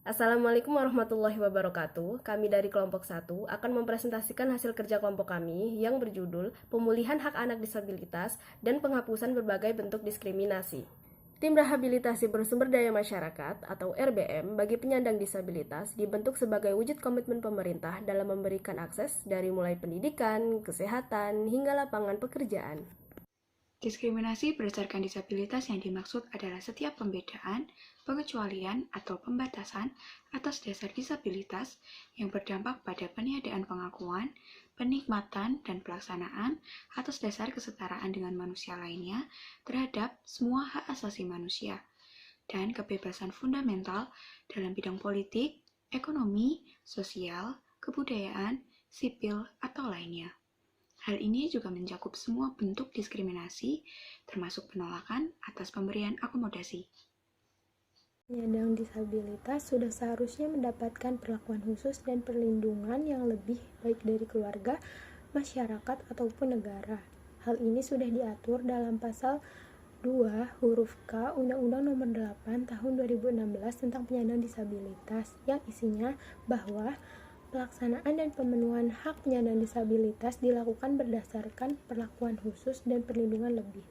Assalamualaikum warahmatullahi wabarakatuh. Kami dari kelompok 1 akan mempresentasikan hasil kerja kelompok kami yang berjudul Pemulihan Hak Anak Disabilitas dan Penghapusan Berbagai Bentuk Diskriminasi. Tim Rehabilitasi Bersumber Daya Masyarakat atau RBM bagi penyandang disabilitas dibentuk sebagai wujud komitmen pemerintah dalam memberikan akses dari mulai pendidikan, kesehatan, hingga lapangan pekerjaan. Diskriminasi berdasarkan disabilitas yang dimaksud adalah setiap pembedaan, pengecualian, atau pembatasan atas dasar disabilitas yang berdampak pada peniadaan pengakuan, penikmatan, dan pelaksanaan atas dasar kesetaraan dengan manusia lainnya terhadap semua hak asasi manusia dan kebebasan fundamental dalam bidang politik, ekonomi, sosial, kebudayaan, sipil, atau lainnya. Hal ini juga mencakup semua bentuk diskriminasi, termasuk penolakan atas pemberian akomodasi. Penyandang disabilitas sudah seharusnya mendapatkan perlakuan khusus dan perlindungan yang lebih baik dari keluarga, masyarakat, ataupun negara. Hal ini sudah diatur dalam pasal 2 huruf K Undang-Undang Nomor 8 Tahun 2016 tentang penyandang disabilitas yang isinya bahwa pelaksanaan dan pemenuhan hak penyandang disabilitas dilakukan berdasarkan perlakuan khusus dan perlindungan lebih.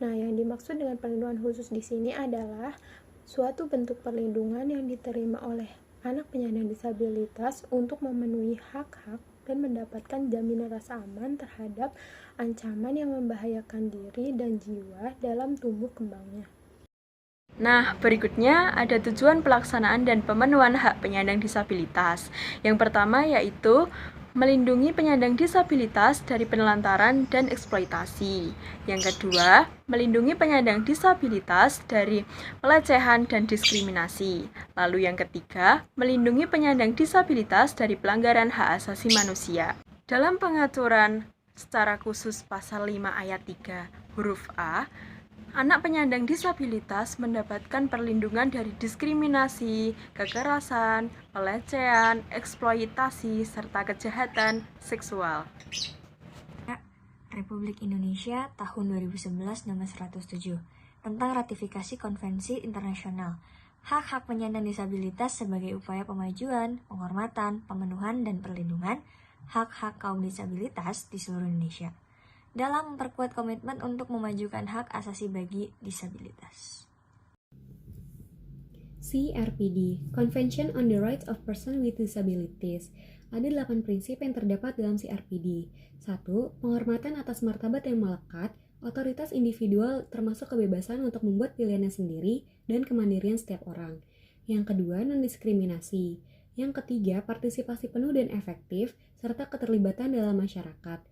Nah, yang dimaksud dengan perlindungan khusus di sini adalah suatu bentuk perlindungan yang diterima oleh anak penyandang disabilitas untuk memenuhi hak-hak dan mendapatkan jaminan rasa aman terhadap ancaman yang membahayakan diri dan jiwa dalam tumbuh kembangnya. Nah, berikutnya ada tujuan pelaksanaan dan pemenuhan hak penyandang disabilitas. Yang pertama yaitu melindungi penyandang disabilitas dari penelantaran dan eksploitasi. Yang kedua, melindungi penyandang disabilitas dari pelecehan dan diskriminasi. Lalu yang ketiga, melindungi penyandang disabilitas dari pelanggaran hak asasi manusia. Dalam pengaturan secara khusus pasal 5 ayat 3 huruf A, anak penyandang disabilitas mendapatkan perlindungan dari diskriminasi, kekerasan, pelecehan, eksploitasi, serta kejahatan seksual. Republik Indonesia tahun 2011 nomor 107 tentang ratifikasi konvensi internasional hak-hak penyandang disabilitas sebagai upaya pemajuan, penghormatan, pemenuhan, dan perlindungan hak-hak kaum disabilitas di seluruh Indonesia dalam memperkuat komitmen untuk memajukan hak asasi bagi disabilitas. CRPD, Convention on the Rights of Persons with Disabilities. Ada 8 prinsip yang terdapat dalam CRPD. 1. Penghormatan atas martabat yang melekat, otoritas individual termasuk kebebasan untuk membuat pilihannya sendiri, dan kemandirian setiap orang. Yang kedua, non-diskriminasi. Yang ketiga, partisipasi penuh dan efektif, serta keterlibatan dalam masyarakat.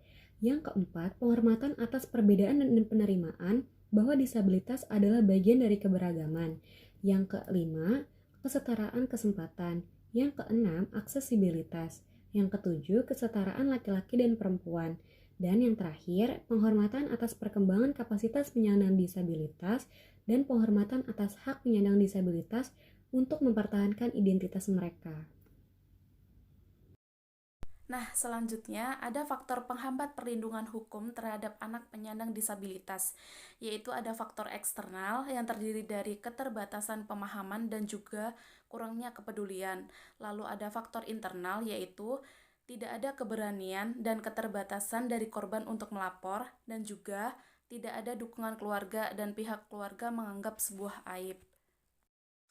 Yang keempat, penghormatan atas perbedaan dan penerimaan bahwa disabilitas adalah bagian dari keberagaman. Yang kelima, kesetaraan kesempatan. Yang keenam, aksesibilitas. Yang ketujuh, kesetaraan laki-laki dan perempuan. Dan yang terakhir, penghormatan atas perkembangan kapasitas penyandang disabilitas dan penghormatan atas hak penyandang disabilitas untuk mempertahankan identitas mereka. Nah, selanjutnya ada faktor penghambat perlindungan hukum terhadap anak penyandang disabilitas, yaitu ada faktor eksternal yang terdiri dari keterbatasan pemahaman dan juga kurangnya kepedulian. Lalu ada faktor internal, yaitu tidak ada keberanian dan keterbatasan dari korban untuk melapor, dan juga tidak ada dukungan keluarga dan pihak keluarga menganggap sebuah aib.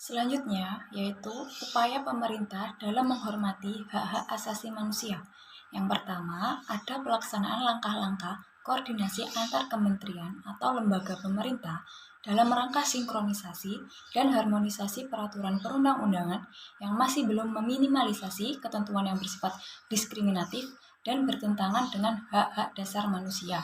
Selanjutnya, yaitu upaya pemerintah dalam menghormati hak-hak asasi manusia. Yang pertama, ada pelaksanaan langkah-langkah koordinasi antar kementerian atau lembaga pemerintah dalam rangka sinkronisasi dan harmonisasi peraturan perundang-undangan yang masih belum meminimalisasi ketentuan yang bersifat diskriminatif dan bertentangan dengan hak-hak dasar manusia.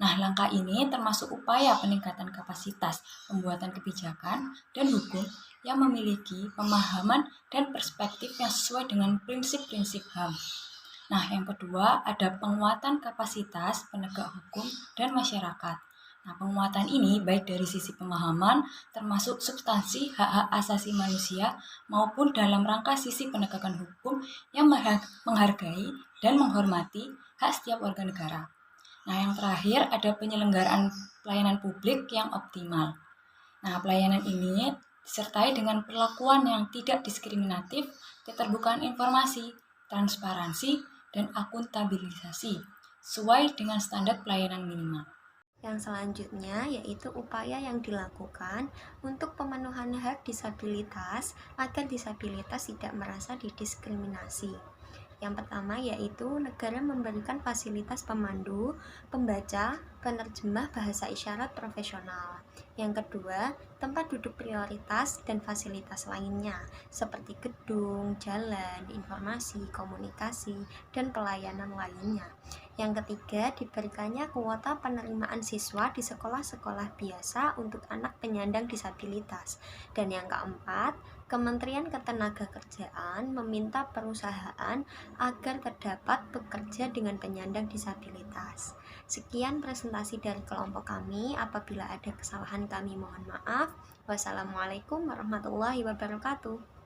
Nah, langkah ini termasuk upaya peningkatan kapasitas pembuatan kebijakan dan hukum yang memiliki pemahaman dan perspektif yang sesuai dengan prinsip-prinsip HAM. Nah, yang kedua ada penguatan kapasitas penegak hukum dan masyarakat. Nah, penguatan ini baik dari sisi pemahaman termasuk substansi hak-hak asasi manusia maupun dalam rangka sisi penegakan hukum yang menghargai dan menghormati hak setiap warga negara. Nah, yang terakhir ada penyelenggaraan pelayanan publik yang optimal. Nah, pelayanan ini disertai dengan perlakuan yang tidak diskriminatif, keterbukaan informasi, transparansi, dan akuntabilisasi, sesuai dengan standar pelayanan minimal. Yang selanjutnya yaitu upaya yang dilakukan untuk pemenuhan hak disabilitas agar disabilitas tidak merasa didiskriminasi. Yang pertama yaitu negara memberikan fasilitas pemandu, pembaca, penerjemah bahasa isyarat profesional. Yang kedua, tempat duduk prioritas dan fasilitas lainnya seperti gedung, jalan, informasi, komunikasi, dan pelayanan lainnya. Yang ketiga, diberikannya kuota penerimaan siswa di sekolah-sekolah biasa untuk anak penyandang disabilitas. Dan yang keempat, Kementerian Ketenagakerjaan meminta perusahaan agar terdapat pekerja dengan penyandang disabilitas. Sekian presentasi dari kelompok kami. Apabila ada kesalahan kami mohon maaf. Wassalamualaikum warahmatullahi wabarakatuh.